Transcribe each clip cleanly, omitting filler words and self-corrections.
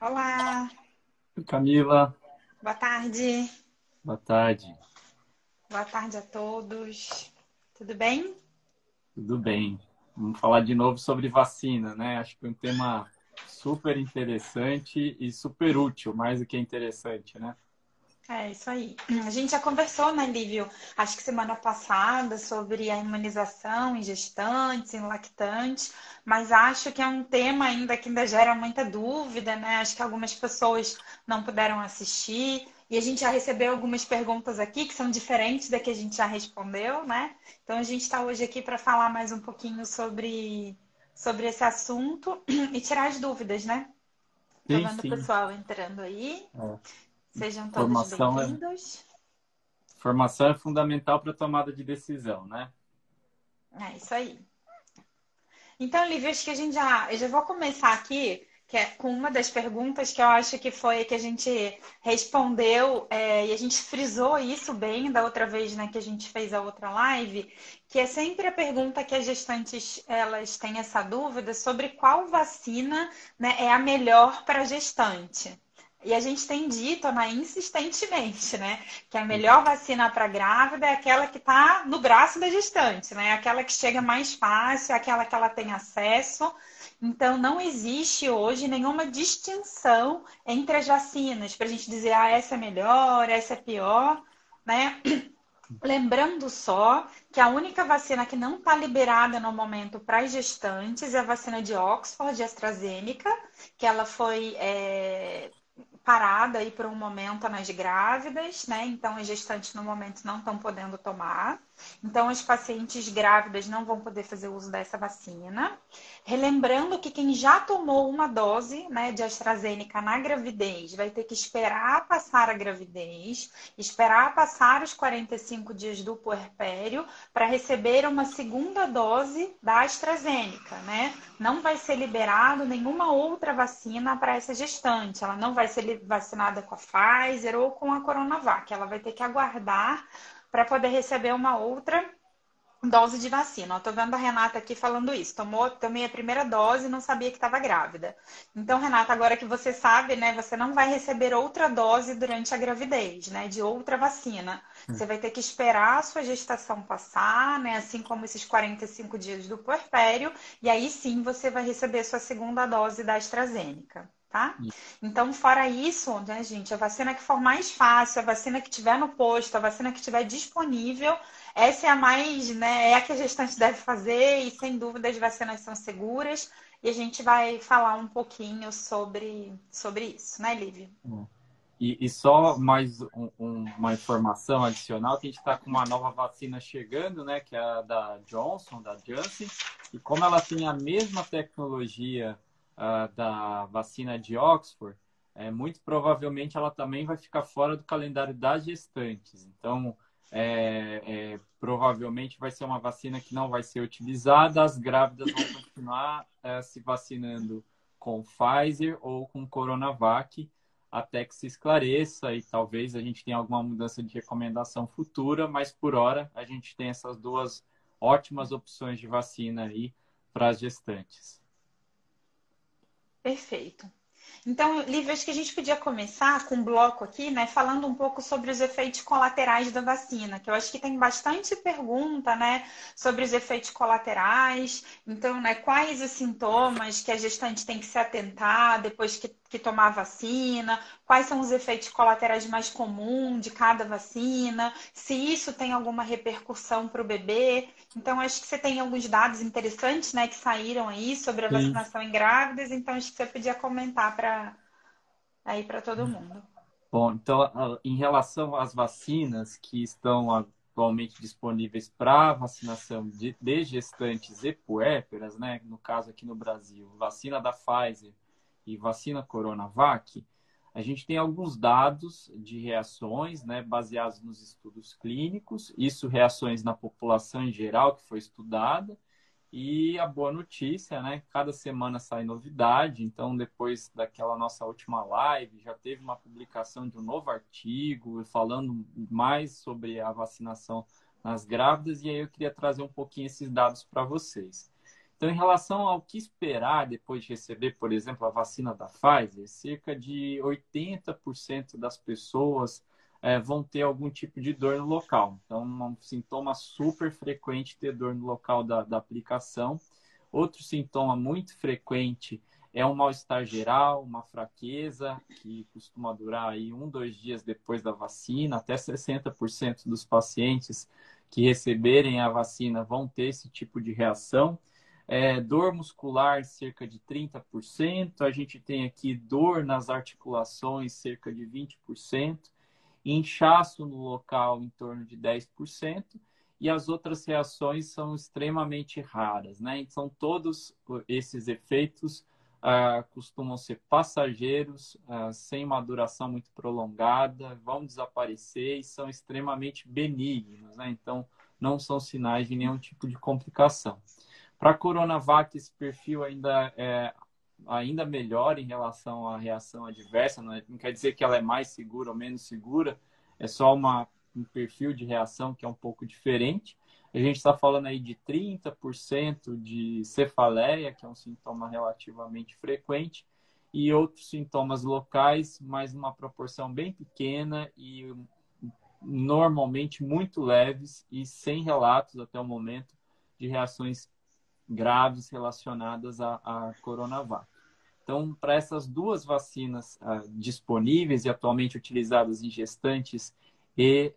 Olá, Camila, boa tarde. boa tarde. Boa tarde a todos. Tudo bem? Tudo bem? Vamos falar de novo sobre vacina, né? Acho que é um tema super interessante e super útil, mais do que interessante, né? É isso aí. A gente já conversou, né, Lívio? Acho que semana passada sobre a imunização em gestantes, em lactantes, mas acho que é um tema ainda que gera muita dúvida, né? Acho que algumas pessoas não puderam assistir e a gente já recebeu algumas perguntas aqui que são diferentes da que a gente já respondeu, né? Então a gente está hoje aqui para falar mais um pouquinho sobre esse assunto e tirar as dúvidas, né? Tô Sim, vendo o sim. pessoal entrando aí. É. Sejam todos Formação é, bem-vindos. formação é fundamental para a tomada de decisão, né? É isso aí. Então, Lívia, acho que eu já vou começar aqui, que é com uma das perguntas que eu acho que foi que a gente respondeu, e a gente frisou isso bem da outra vez, né, que a gente fez a outra live, que é sempre a pergunta que as gestantes elas têm essa dúvida sobre qual vacina, né, é a melhor para a gestante. E a gente tem dito, né, insistentemente, né, que a melhor vacina para grávida é aquela que está no braço da gestante, né? Aquela que chega mais fácil, aquela que ela tem acesso. Então, não existe hoje nenhuma distinção entre as vacinas para a gente dizer, ah, essa é melhor, essa é pior, né? Lembrando só que a única vacina que não está liberada no momento para as gestantes é a vacina de Oxford, de AstraZeneca, que ela foi parada aí por um momento nas grávidas, né? Então, as gestantes no momento não estão podendo tomar. Então, as pacientes grávidas não vão poder fazer uso dessa vacina. Relembrando que quem já tomou uma dose, né, de AstraZeneca na gravidez vai ter que esperar passar a gravidez, esperar passar os 45 dias do puerpério para receber uma segunda dose da AstraZeneca, né? Não vai ser liberado nenhuma outra vacina para essa gestante. Ela não vai ser vacinada com a Pfizer ou com a Coronavac. Ela vai ter que aguardar para poder receber uma outra dose de vacina. Eu tô vendo a Renata aqui falando isso. Tomei a primeira dose e não sabia que estava grávida. Então, Renata, agora que você sabe, né, você não vai receber outra dose durante a gravidez, né, de outra vacina. Você vai ter que esperar a sua gestação passar, né, assim como esses 45 dias do puerpério, e aí sim você vai receber sua segunda dose da AstraZeneca. Tá? Então, fora isso, né, gente, a vacina que for mais fácil, a vacina que tiver no posto, a vacina que estiver disponível, essa é a mais, né, é a que a gestante deve fazer e sem dúvida as vacinas são seguras. E a gente vai falar um pouquinho sobre isso, né, Lívia? E só mais uma informação adicional, que a gente está com uma nova vacina chegando, né? Que é a da Johnson, da Janssen. E como ela tem a mesma tecnologia da vacina de Oxford, muito provavelmente ela também vai ficar fora do calendário das gestantes. Então, provavelmente vai ser uma vacina que não vai ser utilizada. As grávidas vão continuar se vacinando com Pfizer ou com Coronavac até que se esclareça e talvez a gente tenha alguma mudança de recomendação futura, mas por hora a gente tem essas duas ótimas opções de vacina aí para as gestantes. Perfeito. Então, Lívia, acho que a gente podia começar com um bloco aqui, né, falando um pouco sobre os efeitos colaterais da vacina, que eu acho que tem bastante pergunta, né, sobre os efeitos colaterais. Então, né, quais os sintomas que a gestante tem que se atentar depois que tomar a vacina, quais são os efeitos colaterais mais comuns de cada vacina, se isso tem alguma repercussão para o bebê. Então, acho que você tem alguns dados interessantes, né, que saíram aí sobre a Sim. vacinação em grávidas, então acho que você podia comentar para todo mundo. Bom, então, em relação às vacinas que estão atualmente disponíveis para vacinação de gestantes e puérperas, né? No caso aqui no Brasil, vacina da Pfizer e vacina Coronavac, a gente tem alguns dados de reações, né, baseados nos estudos clínicos, isso reações na população em geral que foi estudada, e a boa notícia, né? Cada semana sai novidade. Então, depois daquela nossa última live, já teve uma publicação de um novo artigo falando mais sobre a vacinação nas grávidas. E aí eu queria trazer um pouquinho esses dados para vocês. Então, em relação ao que esperar depois de receber, por exemplo, a vacina da Pfizer, cerca de 80% das pessoas vão ter algum tipo de dor no local. Então, um sintoma super frequente ter dor no local da aplicação. Outro sintoma muito frequente é um mal-estar geral, uma fraqueza, que costuma durar aí 1, 2 dias depois da vacina. Até 60% dos pacientes que receberem a vacina vão ter esse tipo de reação. Dor muscular, cerca de 30%. A gente tem aqui dor nas articulações, cerca de 20%. Inchaço no local, em torno de 10%. E as outras reações são extremamente raras, né? Então, todos esses efeitos costumam ser passageiros, sem uma duração muito prolongada, vão desaparecer e são extremamente benignos, né? Então, não são sinais de nenhum tipo de complicação. Para a Coronavac, esse perfil ainda é ainda melhor em relação à reação adversa, não quer dizer que ela é mais segura ou menos segura, é só um perfil de reação que é um pouco diferente. A gente está falando aí de 30% de cefaleia, que é um sintoma relativamente frequente, e outros sintomas locais, mas numa proporção bem pequena e normalmente muito leves e sem relatos até o momento de reações graves relacionadas à Coronavac. Então, para essas duas vacinas disponíveis e atualmente utilizadas em gestantes e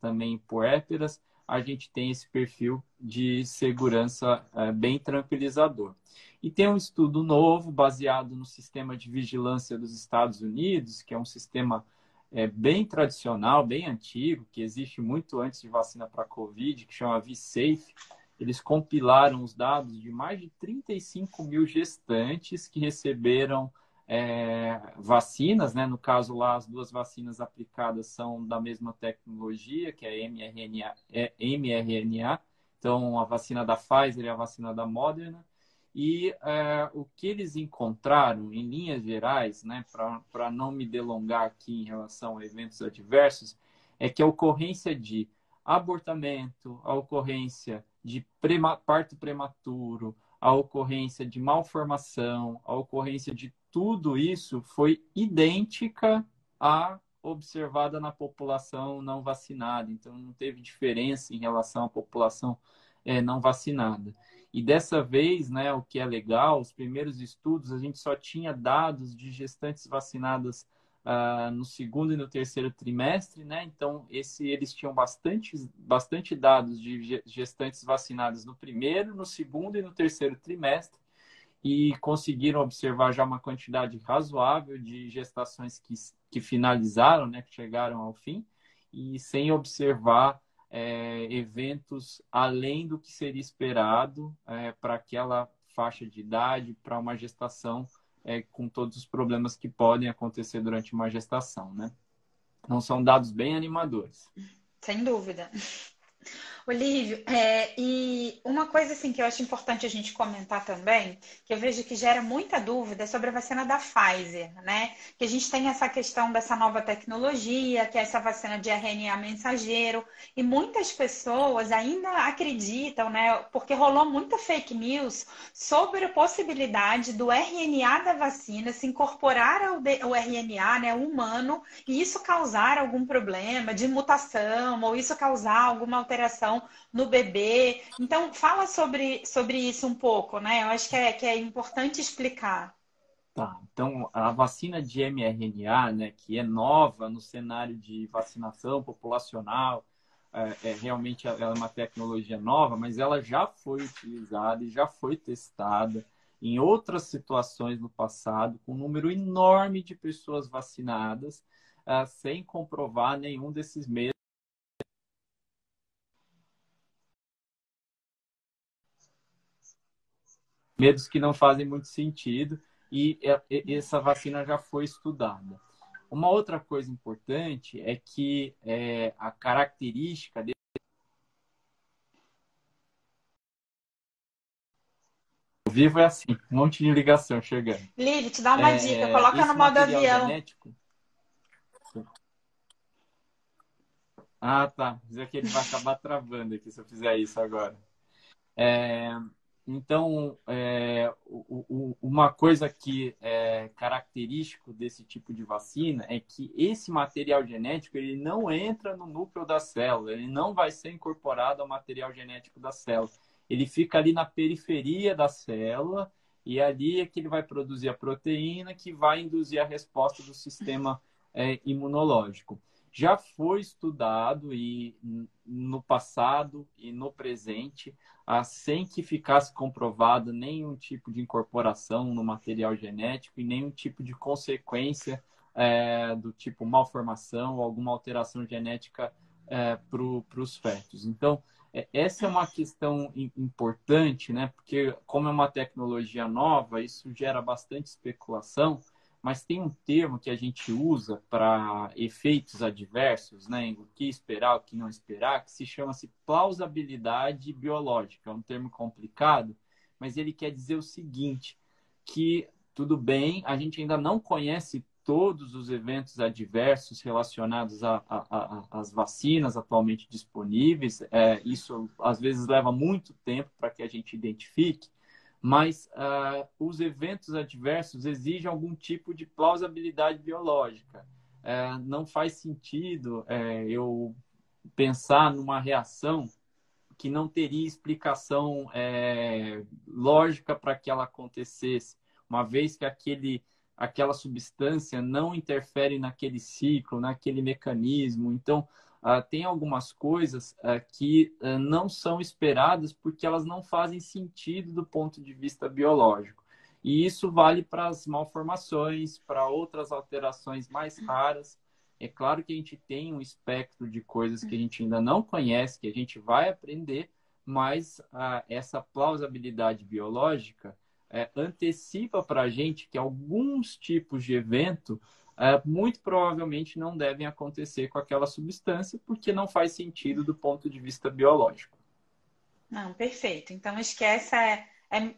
também puérperas, a gente tem esse perfil de segurança bem tranquilizador. E tem um estudo novo baseado no sistema de vigilância dos Estados Unidos, que é um sistema bem tradicional, bem antigo, que existe muito antes de vacina para Covid, que chama V-Safe. Eles compilaram os dados de mais de 35 mil gestantes que receberam vacinas, né? No caso lá, as duas vacinas aplicadas são da mesma tecnologia, que é mRNA. Então, a vacina da Pfizer e a vacina da Moderna. E o que eles encontraram, em linhas gerais, né, para não me delongar aqui em relação a eventos adversos, é que a ocorrência de abortamento, a ocorrência de parto prematuro, a ocorrência de malformação, a ocorrência de tudo isso foi idêntica à observada na população não vacinada. Então, não teve diferença em relação à população não vacinada. E dessa vez, né, o que é legal, os primeiros estudos, a gente só tinha dados de gestantes vacinadas no segundo e no terceiro trimestre, né? Então, eles tinham bastante dados de gestantes vacinadas no primeiro, no segundo e no terceiro trimestre e conseguiram observar já uma quantidade razoável de gestações que finalizaram, né? Que chegaram ao fim e sem observar eventos além do que seria esperado para aquela faixa de idade, para uma gestação com todos os problemas que podem acontecer durante uma gestação, né? Então, são dados bem animadores. Sem dúvida. Olívio, e uma coisa assim que eu acho importante a gente comentar também, que eu vejo que gera muita dúvida é sobre a vacina da Pfizer, né? Que a gente tem essa questão dessa nova tecnologia, que é essa vacina de RNA mensageiro, e muitas pessoas ainda acreditam, né? Porque rolou muita fake news sobre a possibilidade do RNA da vacina se incorporar ao RNA, né, humano, e isso causar algum problema de mutação, ou isso causar alguma alteração no bebê. Então, fala sobre isso um pouco, né? Eu acho que é importante explicar. Tá, então a vacina de mRNA, né, que é nova no cenário de vacinação populacional, realmente ela é uma tecnologia nova, mas ela já foi utilizada e já foi testada em outras situações no passado, com um número enorme de pessoas vacinadas, sem comprovar nenhum desses medos que não fazem muito sentido e essa vacina já foi estudada. Uma outra coisa importante é que a característica dele. O vivo é assim, um monte de ligação chegando. Lili, te dá uma dica, coloca no Esse modo material avião. genético. Ah, tá. Dizer que ele vai acabar travando aqui se eu fizer isso agora. Então, uma coisa que é característico desse tipo de vacina é que esse material genético ele não entra no núcleo da célula, ele não vai ser incorporado ao material genético da célula. Ele fica ali na periferia da célula e ali é que ele vai produzir a proteína que vai induzir a resposta do sistema imunológico. Já foi estudado e no passado e no presente sem que ficasse comprovado nenhum tipo de incorporação no material genético e nenhum tipo de consequência do tipo malformação ou alguma alteração genética para os fetos. Então, essa é uma questão importante, né? Porque como é uma tecnologia nova, isso gera bastante especulação, mas tem um termo que a gente usa para efeitos adversos, né? O que esperar, o que não esperar, que se chama-se plausibilidade biológica. É um termo complicado, mas ele quer dizer o seguinte, que tudo bem, a gente ainda não conhece todos os eventos adversos relacionados às vacinas atualmente disponíveis. Isso, às vezes, leva muito tempo para que a gente identifique, mas os eventos adversos exigem algum tipo de plausibilidade biológica. Não faz sentido eu pensar numa reação que não teria explicação lógica para que ela acontecesse, uma vez que aquela substância não interfere naquele ciclo, naquele mecanismo. Então, tem algumas coisas que não são esperadas porque elas não fazem sentido do ponto de vista biológico. E isso vale para as malformações, para outras alterações mais raras. É claro que a gente tem um espectro de coisas que a gente ainda não conhece, que a gente vai aprender, mas essa plausibilidade biológica antecipa para a gente que alguns tipos de evento muito provavelmente não devem acontecer com aquela substância, porque não faz sentido do ponto de vista biológico. Não, perfeito. Então, esquece,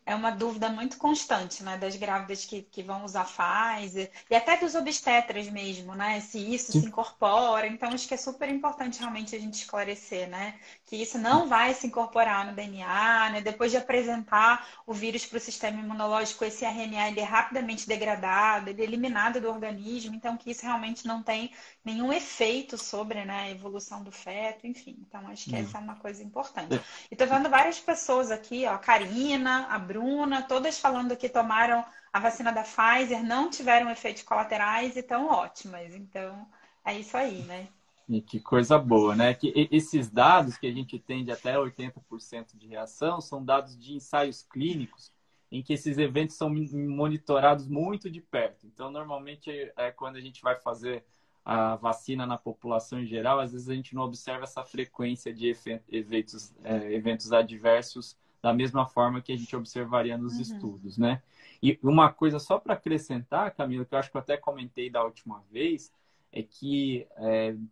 é uma dúvida muito constante, né? Das grávidas que vão usar Pfizer e até dos obstetras mesmo, né? Se isso se incorpora. Então, acho que é super importante realmente a gente esclarecer, né? Que isso não vai se incorporar no DNA, né? Depois de apresentar o vírus para o sistema imunológico, esse RNA ele é rapidamente degradado, ele é eliminado do organismo. Então, que isso realmente não tem nenhum efeito sobre, né, a evolução do feto, enfim. Então, acho que essa é uma coisa importante. E tô vendo várias pessoas aqui, ó, a Karina, a Bruna, todas falando que tomaram a vacina da Pfizer, não tiveram efeitos colaterais e estão ótimas. Então, é isso aí, né? E que coisa boa, né? Que esses dados que a gente tem de até 80% de reação são dados de ensaios clínicos em que esses eventos são monitorados muito de perto. Então, normalmente, quando a gente vai fazer a vacina na população em geral, às vezes a gente não observa essa frequência de eventos adversos da mesma forma que a gente observaria nos estudos, né? E uma coisa só para acrescentar, Camila, que eu acho que eu até comentei da última vez, é que,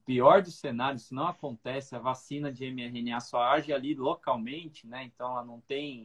pior dos cenários, se não acontece, a vacina de mRNA só age ali localmente, né? Então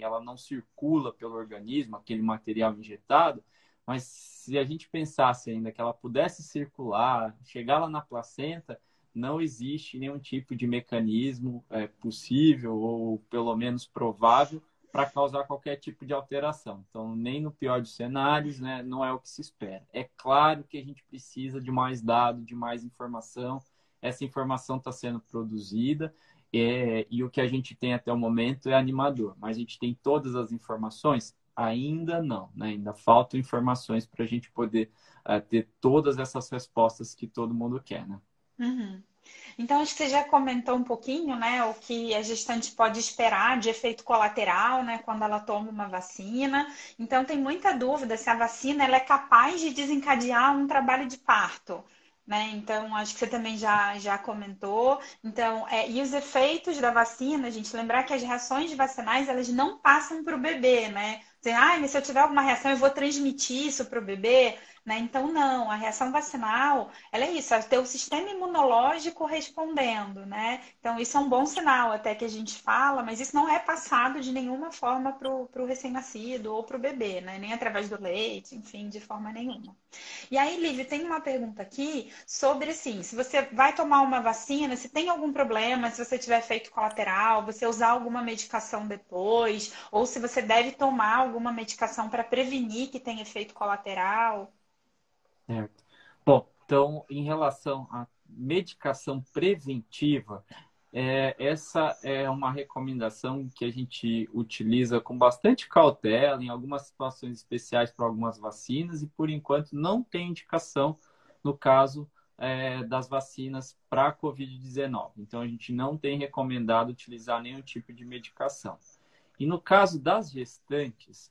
ela não circula pelo organismo, aquele material injetado, mas se a gente pensasse ainda que ela pudesse circular, chegar lá na placenta, não existe nenhum tipo de mecanismo possível ou pelo menos provável para causar qualquer tipo de alteração. Então, nem no pior dos cenários, né, não é o que se espera. É claro que a gente precisa de mais dados, de mais informação. Essa informação está sendo produzida e o que a gente tem até o momento é animador. Mas a gente tem todas as informações? Ainda não, né? Ainda faltam informações para a gente poder ter todas essas respostas que todo mundo quer, né? Uhum. Então, acho que você já comentou um pouquinho, né, o que a gestante pode esperar de efeito colateral, né, quando ela toma uma vacina. Então, tem muita dúvida se a vacina ela é capaz de desencadear um trabalho de parto, né? Então, acho que você também já comentou. Então, e os efeitos da vacina, a gente lembrar que as reações vacinais, elas não passam para o bebê, né? dizer, mas se eu tiver alguma reação, eu vou transmitir isso para o bebê, né? Então, não, a reação vacinal, ela é isso, é ter o sistema imunológico respondendo, né? Então, isso é um bom sinal até que a gente fala, mas isso não é passado de nenhuma forma para o recém-nascido ou para o bebê, né? Nem através do leite, enfim, de forma nenhuma. E aí, Lívia, tem uma pergunta aqui sobre, assim, se você vai tomar uma vacina, se tem algum problema, se você tiver efeito colateral, você usar alguma medicação depois, ou se você deve tomar alguma medicação para prevenir que tenha efeito colateral. Certo. Bom, então, em relação à medicação preventiva, essa é uma recomendação que a gente utiliza com bastante cautela em algumas situações especiais para algumas vacinas e, por enquanto, não tem indicação no caso, das vacinas para a Covid-19. Então, a gente não tem recomendado utilizar nenhum tipo de medicação. E no caso das gestantes,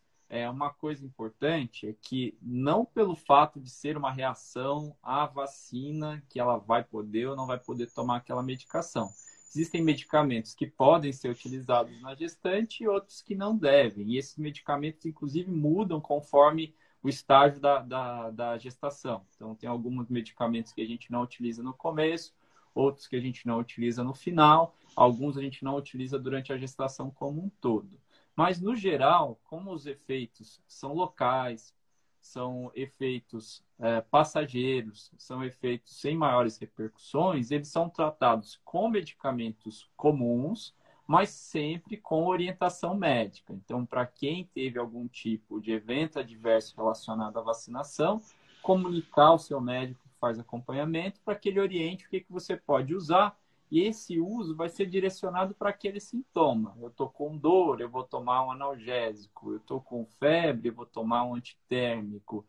uma coisa importante é que não pelo fato de ser uma reação à vacina que ela vai poder ou não vai poder tomar aquela medicação. Existem medicamentos que podem ser utilizados na gestante e outros que não devem. E esses medicamentos, inclusive, mudam conforme o estágio da gestação. Então, tem alguns medicamentos que a gente não utiliza no começo, outros que a gente não utiliza no final, alguns a gente não utiliza durante a gestação como um todo. Mas, no geral, como os efeitos são locais, são efeitos passageiros, são efeitos sem maiores repercussões, eles são tratados com medicamentos comuns, mas sempre com orientação médica. Então, para quem teve algum tipo de evento adverso relacionado à vacinação, comunicar ao seu médico que faz acompanhamento para que ele oriente o que você pode usar. E esse uso vai ser direcionado para aquele sintoma. Eu estou com dor, eu vou tomar um analgésico. Eu estou com febre, eu vou tomar um antitérmico.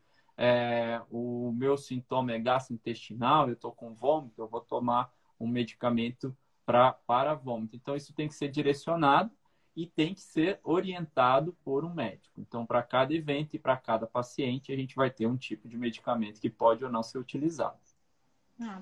O meu sintoma é gastrointestinal, eu estou com vômito, eu vou tomar um medicamento para vômito. Então, isso tem que ser direcionado e tem que ser orientado por um médico. Então, para cada evento e para cada paciente, a gente vai ter um tipo de medicamento que pode ou não ser utilizado.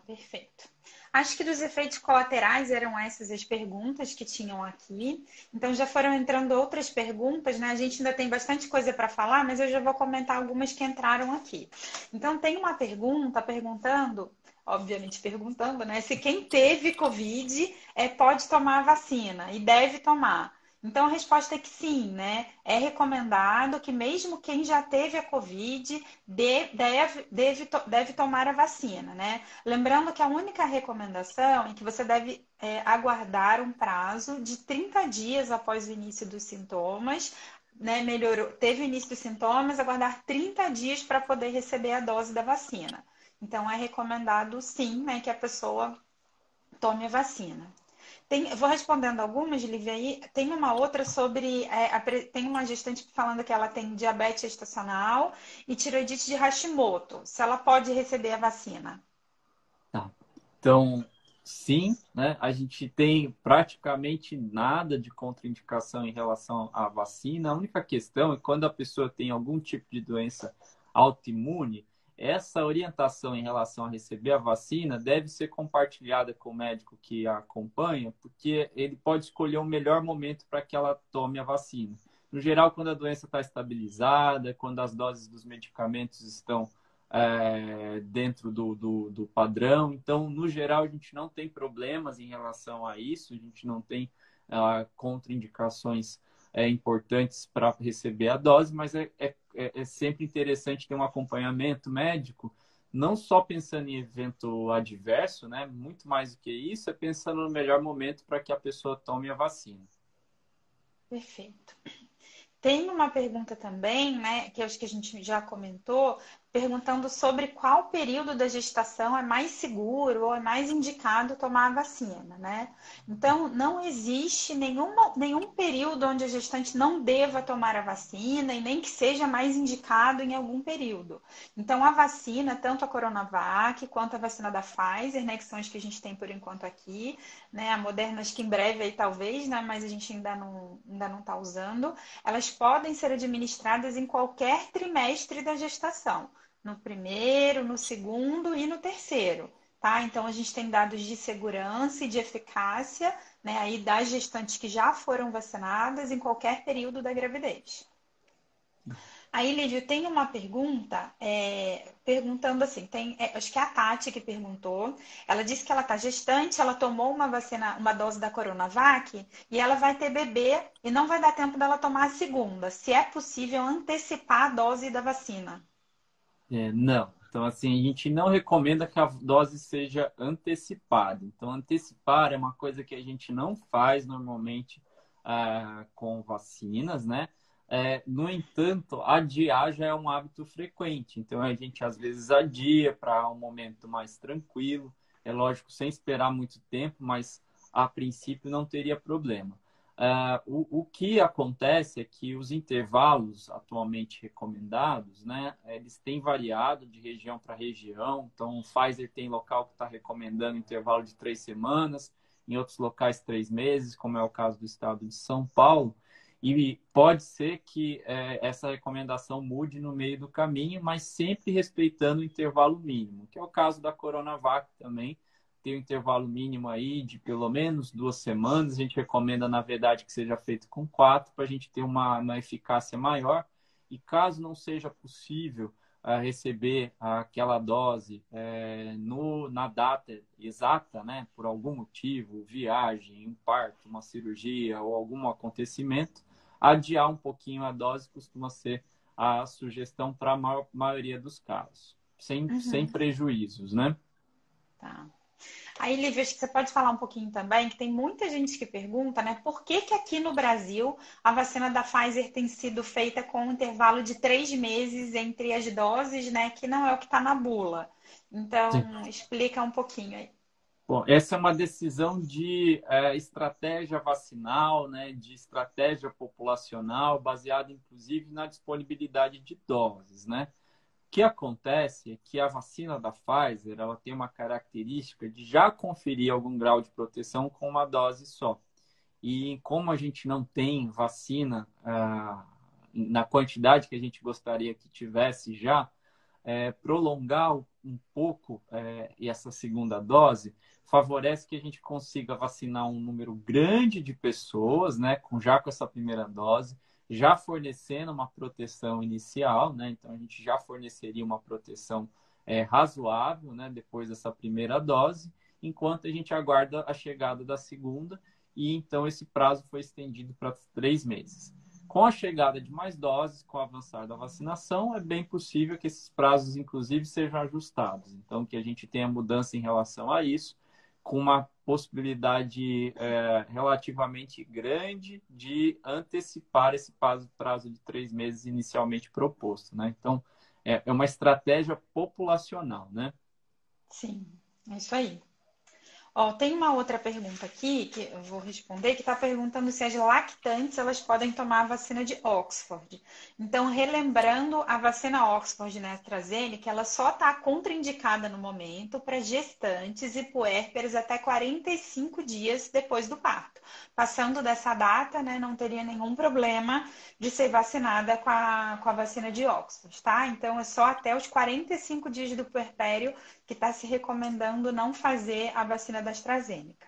Perfeito. Acho que dos efeitos colaterais eram essas as perguntas que tinham aqui. Então já foram entrando outras perguntas, né? A gente ainda tem bastante coisa para falar, mas eu já vou comentar algumas que entraram aqui. Então tem uma pergunta perguntando, obviamente perguntando, né? Se quem teve Covid pode tomar a vacina e deve tomar. Então a resposta é que sim, né? É recomendado que mesmo quem já teve a Covid deve tomar a vacina, né? Lembrando que a única recomendação é que você deve aguardar um prazo de 30 dias após o início dos sintomas, né? Melhorou, teve o início dos sintomas, aguardar 30 dias para poder receber a dose da vacina. Então é recomendado sim, né, que a pessoa tome a vacina. Vou respondendo algumas, Lívia, aí. Tem uma outra sobre... tem uma gestante falando que ela tem diabetes gestacional e tiroidite de Hashimoto. Se ela pode receber a vacina? Tá. Então, sim, né? A gente tem praticamente nada de contraindicação em relação à vacina. A única questão é quando a pessoa tem algum tipo de doença autoimune, essa orientação em relação a receber a vacina deve ser compartilhada com o médico que a acompanha, porque ele pode escolher o melhor momento para que ela tome a vacina. No geral, quando a doença está estabilizada, quando as doses dos medicamentos estão dentro do padrão. Então, no geral, a gente não tem problemas em relação a isso, a gente não tem contraindicações importantes para receber a dose, mas é sempre interessante ter um acompanhamento médico, não só pensando em evento adverso, né? Muito mais do que isso, é pensando no melhor momento para que a pessoa tome a vacina. Perfeito. Tem uma pergunta também, né, que eu acho que a gente já comentou, perguntando sobre qual período da gestação é mais seguro ou é mais indicado tomar a vacina, né? Então, não existe nenhum período onde a gestante não deva tomar a vacina e nem que seja mais indicado em algum período. Então, a vacina, tanto a Coronavac quanto a vacina da Pfizer, né, que são as que a gente tem por enquanto aqui, né, a Moderna acho que em breve aí talvez, né, mas a gente ainda não está usando, elas podem ser administradas em qualquer trimestre da gestação, no primeiro, no segundo e no terceiro, tá? Então a gente tem dados de segurança e de eficácia, né, aí das gestantes que já foram vacinadas em qualquer período da gravidez. Aí, Lívio, tem uma pergunta, perguntando assim, acho que é a Tati que perguntou. Ela disse que ela está gestante, ela tomou uma vacina, uma dose da Coronavac, e ela vai ter bebê e não vai dar tempo dela tomar a segunda. Se é possível antecipar a dose da vacina. Não. Então, assim, a gente não recomenda que a dose seja antecipada. Então, antecipar é uma coisa que a gente não faz normalmente com vacinas, né? No entanto, adiar já é um hábito frequente. Então, a gente às vezes adia para um momento mais tranquilo. É lógico, sem esperar muito tempo, mas a princípio não teria problema. O que acontece é que os intervalos atualmente recomendados, né, eles têm variado de região para região. Então, o Pfizer tem local que está recomendando intervalo de 3 semanas, em outros locais 3 meses, como é o caso do estado de São Paulo. E pode ser que essa recomendação mude no meio do caminho, mas sempre respeitando o intervalo mínimo, que é o caso da Coronavac também. Tem um intervalo mínimo aí de pelo menos 2 semanas. A gente recomenda, na verdade, que seja feito com 4 para a gente ter uma eficácia maior. E caso não seja possível receber aquela dose na data exata, né, por algum motivo, viagem, um parto, uma cirurgia ou algum acontecimento, adiar um pouquinho a dose costuma ser a sugestão para a maioria dos casos, sem Uhum, prejuízos, né? tá. Aí, Lívia, acho que você pode falar um pouquinho também, que tem muita gente que pergunta, né, por que que aqui no Brasil a vacina da Pfizer tem sido feita com um intervalo de 3 meses entre as doses, né, que não é o que está na bula. Sim. Então, explica um pouquinho aí. Bom, essa é uma decisão de estratégia vacinal, né, de estratégia populacional, baseada inclusive na disponibilidade de doses, né? O que acontece é que a vacina da Pfizer, ela tem uma característica de já conferir algum grau de proteção com uma dose só. E como a gente não tem vacina na quantidade que a gente gostaria que tivesse já, prolongar um pouco essa segunda dose favorece que a gente consiga vacinar um número grande de pessoas, né, com essa primeira dose, já fornecendo uma proteção inicial, né, então a gente já forneceria uma proteção razoável, né, depois dessa primeira dose, enquanto a gente aguarda a chegada da segunda, e então esse prazo foi estendido para 3 meses. Com a chegada de mais doses, com o avançar da vacinação, é bem possível que esses prazos, inclusive, sejam ajustados. Então, que a gente tenha mudança em relação a isso, com uma possibilidade relativamente grande de antecipar esse prazo de 3 meses inicialmente proposto, né? Então, é uma estratégia populacional, né? Sim, é isso aí. Ó, tem uma outra pergunta aqui que eu vou responder, que está perguntando se as lactantes elas podem tomar a vacina de Oxford. Então, relembrando, a vacina Oxford, né, AstraZeneca, ela só está contraindicada no momento para gestantes e puérperas até 45 dias depois do parto. Passando dessa data, né, não teria nenhum problema de ser vacinada com a vacina de Oxford, tá? Então, é só até os 45 dias do puerpério que está se recomendando não fazer a vacina da AstraZeneca.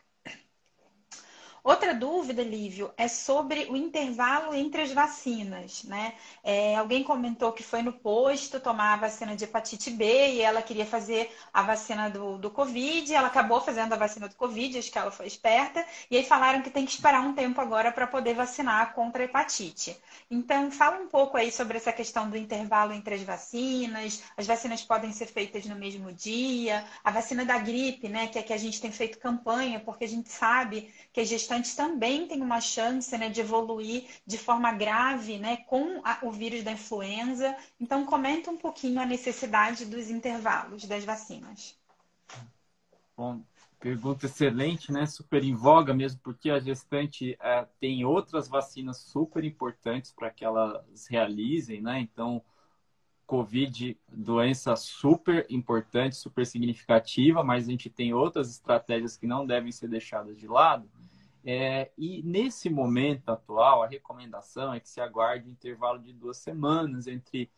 Outra dúvida, Lívio, é sobre o intervalo entre as vacinas, né? Alguém comentou que foi no posto tomar a vacina de hepatite B e ela queria fazer a vacina do Covid, ela acabou fazendo a vacina do Covid, acho que ela foi esperta, e aí falaram que tem que esperar um tempo agora para poder vacinar contra a hepatite. Então, fala um pouco aí sobre essa questão do intervalo entre as vacinas podem ser feitas no mesmo dia, a vacina da gripe, né, que é que a gente tem feito campanha, porque a gente sabe que as gestantes também têm uma chance, né, de evoluir de forma grave, né, com o vírus da influenza. Então, comenta um pouquinho a necessidade dos intervalos das vacinas. Bom, pergunta excelente, né? Super em voga mesmo, porque a gestante tem outras vacinas super importantes para que elas realizem, né? Então, Covid, doença super importante, super significativa, mas a gente tem outras estratégias que não devem ser deixadas de lado. E nesse momento atual, a recomendação é que se aguarde um intervalo de 2 semanas entre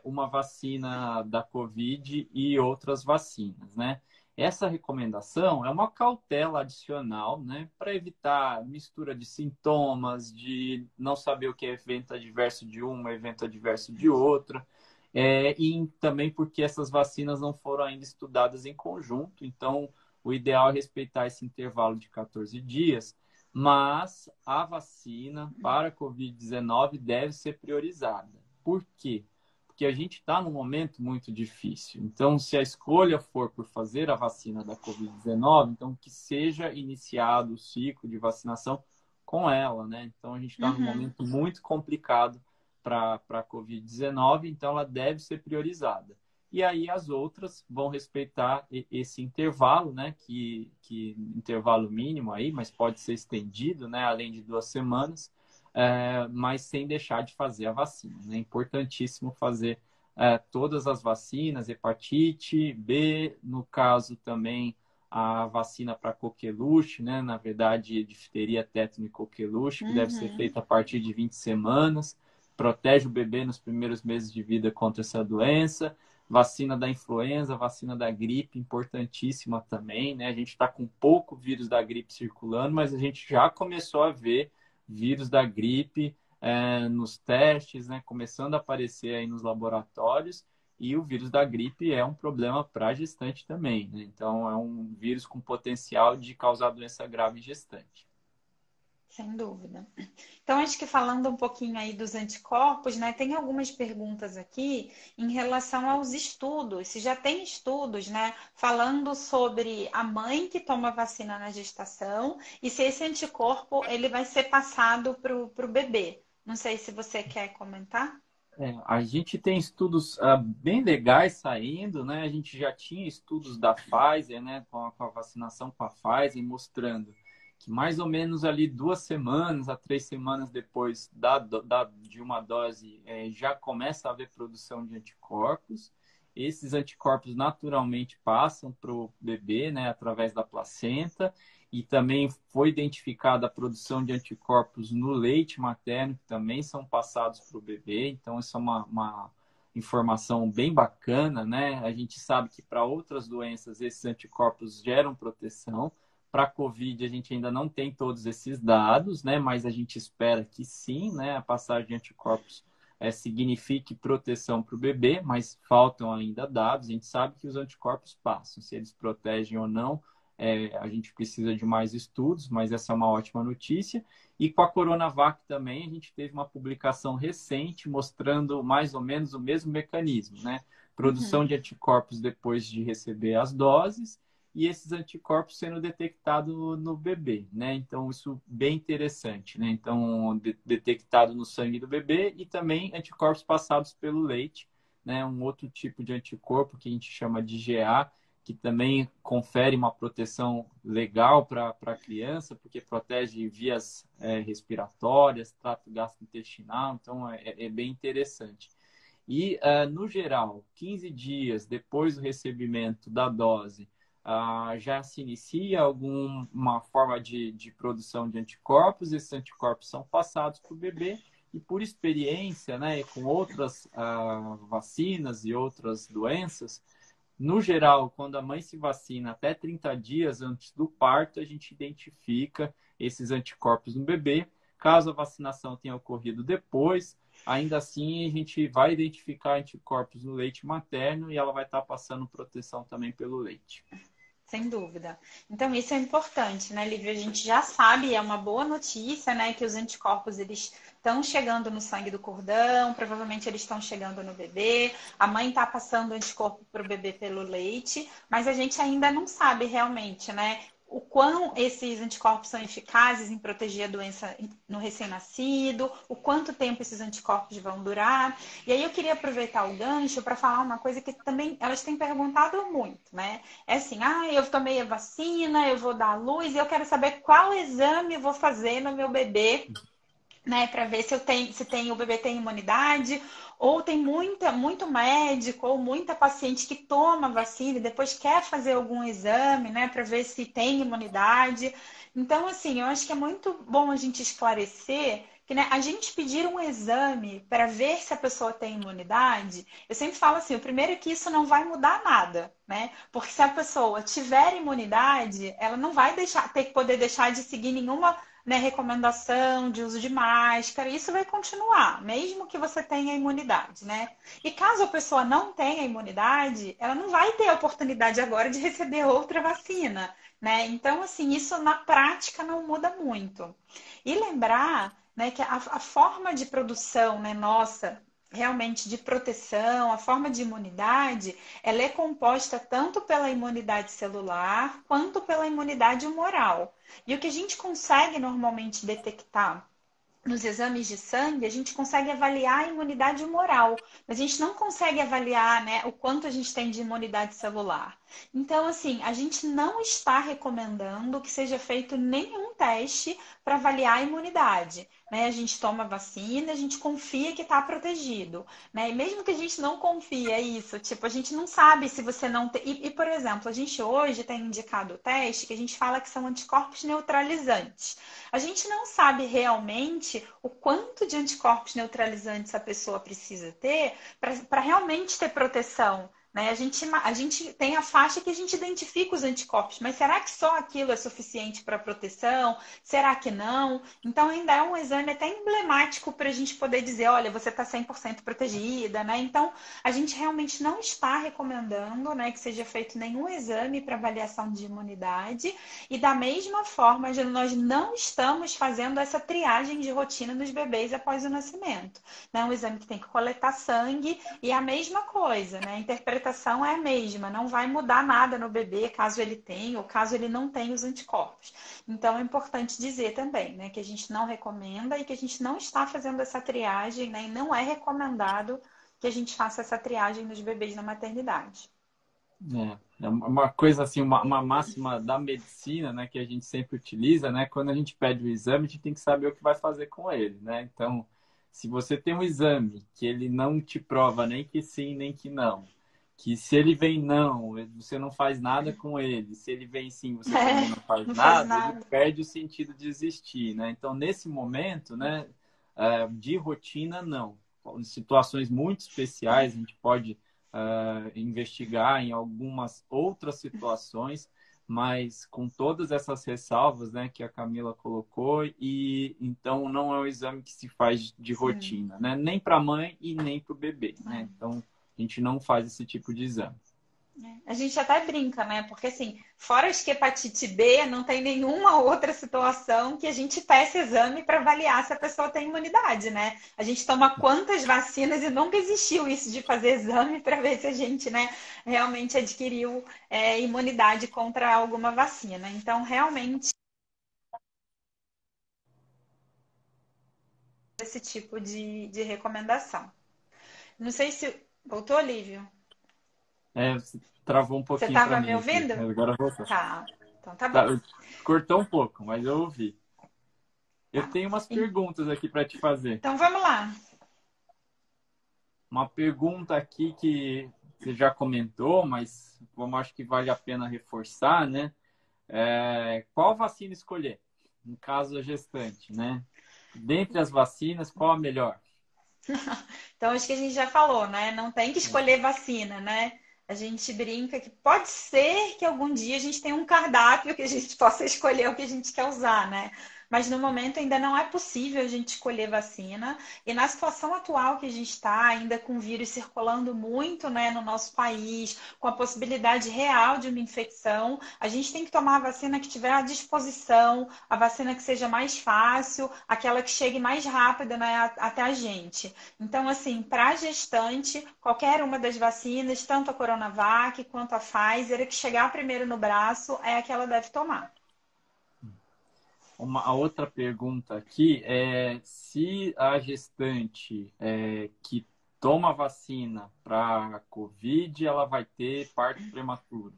uma vacina da Covid e outras vacinas, né? Essa recomendação é uma cautela adicional, né, para evitar mistura de sintomas, de não saber o que é evento adverso de uma, evento adverso de outra, e também porque essas vacinas não foram ainda estudadas em conjunto, então o ideal é respeitar esse intervalo de 14 dias, mas a vacina para a Covid-19 deve ser priorizada. Por quê? Porque a gente está num momento muito difícil. Então, se a escolha for por fazer a vacina da Covid-19, então que seja iniciado o ciclo de vacinação com ela, né? Então, a gente está num Uhum. momento muito complicado para a Covid-19, então ela deve ser priorizada. E aí as outras vão respeitar esse intervalo, né? Que intervalo mínimo aí, mas pode ser estendido, né? Além de 2 semanas, mas sem deixar de fazer a vacina. É, né? Importantíssimo fazer todas as vacinas, hepatite B, no caso também a vacina para coqueluche, né? Na verdade, difteria, tétano e coqueluche, que deve ser Uhum. feita a partir de 20 semanas, protege o bebê nos primeiros meses de vida contra essa doença. Vacina da influenza, vacina da gripe, importantíssima também, né? A gente está com pouco vírus da gripe circulando, mas a gente já começou a ver vírus da gripe nos testes, né? Começando a aparecer aí nos laboratórios. E o vírus da gripe é um problema para a gestante também, né? Então, é um vírus com potencial de causar doença grave em gestante. Sem dúvida. Então, acho que falando um pouquinho aí dos anticorpos, né, tem algumas perguntas aqui em relação aos estudos. Se já tem estudos, né, falando sobre a mãe que toma vacina na gestação e se esse anticorpo ele vai ser passado para o bebê. Não sei se você quer comentar. A gente tem estudos bem legais saindo, né? A gente já tinha estudos da Pfizer, né? Com a vacinação com a Pfizer, mostrando que mais ou menos ali 2 semanas a 3 semanas depois de uma dose já começa a haver produção de anticorpos. Esses anticorpos naturalmente passam para o bebê, né? Através da placenta. E também foi identificada a produção de anticorpos no leite materno, que também são passados para o bebê. Então, isso é uma informação bem bacana, né? A gente sabe que para outras doenças esses anticorpos geram proteção. Para a Covid, a gente ainda não tem todos esses dados, né? Mas a gente espera que sim, né? A passagem de anticorpos signifique proteção para o bebê, mas faltam ainda dados. A gente sabe que os anticorpos passam, se eles protegem ou não a gente precisa de mais estudos, mas essa é uma ótima notícia. E com a Coronavac também, a gente teve uma publicação recente mostrando mais ou menos o mesmo mecanismo, né? Produção Uhum. de anticorpos depois de receber as doses e esses anticorpos sendo detectados no bebê, né? Então, isso bem interessante, né? Então, detectado no sangue do bebê e também anticorpos passados pelo leite, né? Um outro tipo de anticorpo que a gente chama de GA, que também confere uma proteção legal para a criança, porque protege vias respiratórias, trato gastrointestinal, então é bem interessante. E, no geral, 15 dias depois do recebimento da dose, já se inicia alguma forma de produção de anticorpos, esses anticorpos são passados para o bebê, e por experiência, né, com outras vacinas e outras doenças, no geral, quando a mãe se vacina até 30 dias antes do parto, a gente identifica esses anticorpos no bebê. Caso a vacinação tenha ocorrido depois, ainda assim a gente vai identificar anticorpos no leite materno e ela vai estar passando proteção também pelo leite. Sem dúvida. Então, isso é importante, né, Lívia? A gente já sabe, é uma boa notícia, né, que os anticorpos, eles estão chegando no sangue do cordão, provavelmente eles estão chegando no bebê, a mãe está passando o anticorpo para o bebê pelo leite, mas a gente ainda não sabe realmente, né, o quão esses anticorpos são eficazes em proteger a doença no recém-nascido, o quanto tempo esses anticorpos vão durar. E aí eu queria aproveitar o gancho para falar uma coisa que também elas têm perguntado muito, né? É assim, eu tomei a vacina, eu vou dar à luz e eu quero saber qual exame eu vou fazer no meu bebê, né, para ver se o bebê tem imunidade, ou tem muito médico ou muita paciente que toma vacina e depois quer fazer algum exame, né, para ver se tem imunidade. Então, assim, eu acho que é muito bom a gente esclarecer que, né, a gente pedir um exame para ver se a pessoa tem imunidade, eu sempre falo assim, o primeiro é que isso não vai mudar nada, né? Porque se a pessoa tiver imunidade, ela não vai ter que poder deixar de seguir nenhuma, né, recomendação de uso de máscara, isso vai continuar, mesmo que você tenha imunidade, né? E caso a pessoa não tenha imunidade, ela não vai ter a oportunidade agora de receber outra vacina, né? Então, assim, isso na prática não muda muito. E lembrar, né, que a forma de produção, né, nossa, realmente de proteção, a forma de imunidade, ela é composta tanto pela imunidade celular quanto pela imunidade humoral. E o que a gente consegue normalmente detectar nos exames de sangue, a gente consegue avaliar a imunidade humoral, mas a gente não consegue avaliar, né, o quanto a gente tem de imunidade celular. Então, assim, a gente não está recomendando que seja feito nenhum teste para avaliar a imunidade. Né? A gente toma vacina, a gente confia que está protegido. Né? E mesmo que a gente não confie, é isso. Tipo, a gente não sabe se você não tem. Por exemplo, a gente hoje tem indicado o teste que a gente fala que são anticorpos neutralizantes. A gente não sabe realmente o quanto de anticorpos neutralizantes a pessoa precisa ter para realmente ter proteção. Né? A gente tem a faixa que a gente identifica os anticorpos, mas será que só aquilo é suficiente para proteção? Será que não? Então, ainda é um exame até emblemático para a gente poder dizer, olha, você está 100% protegida, né? Então, a gente realmente não está recomendando, né, que seja feito nenhum exame para avaliação de imunidade e da mesma forma, nós não estamos fazendo essa triagem de rotina nos bebês após o nascimento. É um exame que tem que coletar sangue e a mesma coisa, né? A interpretação é a mesma, não vai mudar nada no bebê caso ele tenha ou caso ele não tenha os anticorpos. Então é importante dizer também, né, que a gente não recomenda e que a gente não está fazendo essa triagem, né? E não é recomendado que a gente faça essa triagem nos bebês na maternidade. É uma coisa assim, uma máxima da medicina, né, que a gente sempre utiliza, né? Quando a gente pede o exame, a gente tem que saber o que vai fazer com ele, né? Então, se você tem um exame que ele não te prova nem que sim, nem que não, que se ele vem não, você não faz nada com ele, se ele vem sim, você também não faz Não faz nada, ele nada. perde o sentido de existir, né? Então, nesse momento, né, de rotina, não. Em situações muito especiais, a gente pode investigar em algumas outras situações, mas com todas essas ressalvas, né, que a Camila colocou, e então não é um exame que se faz de Sim. rotina, né? Nem para a mãe e nem para o bebê, né? Então a gente não faz esse tipo de exame. A gente até brinca, né? Porque assim, fora acho que hepatite B, não tem nenhuma outra situação que a gente peça exame para avaliar se a pessoa tem imunidade, né? A gente toma quantas vacinas e nunca existiu isso de fazer exame para ver se a gente, né, realmente adquiriu imunidade contra alguma vacina. Então, realmente, esse tipo de recomendação. Não sei se. Voltou, Olívio? Você travou um Você pouquinho para estava me mim aqui, ouvindo? mas agora voltou. Tá. Então tá Tá, bom. cortou um pouco, mas eu ouvi. Eu Tá. tenho umas perguntas aqui para te fazer. Então vamos lá. Uma pergunta aqui que você já comentou, mas como acho que vale a pena reforçar, né? Qual vacina escolher? No caso da gestante, né? Dentre as vacinas, qual a melhor? Então, acho que a gente já falou, né? Não tem que escolher vacina, né? A gente brinca que pode ser que algum dia a gente tenha um cardápio que a gente possa escolher o que a gente quer usar, né? Mas no momento ainda não é possível a gente escolher vacina. E na situação atual que a gente está, ainda com o vírus circulando muito, né, no nosso país, com a possibilidade real de uma infecção, a gente tem que tomar a vacina que tiver à disposição, a vacina que seja mais fácil, aquela que chegue mais rápido, né, até a gente. Então, assim, para gestante, qualquer uma das vacinas, tanto a Coronavac quanto a Pfizer, a que chegar primeiro no braço é a que ela deve tomar. A outra pergunta aqui é se a gestante que toma vacina para COVID, ela vai ter parto prematuro.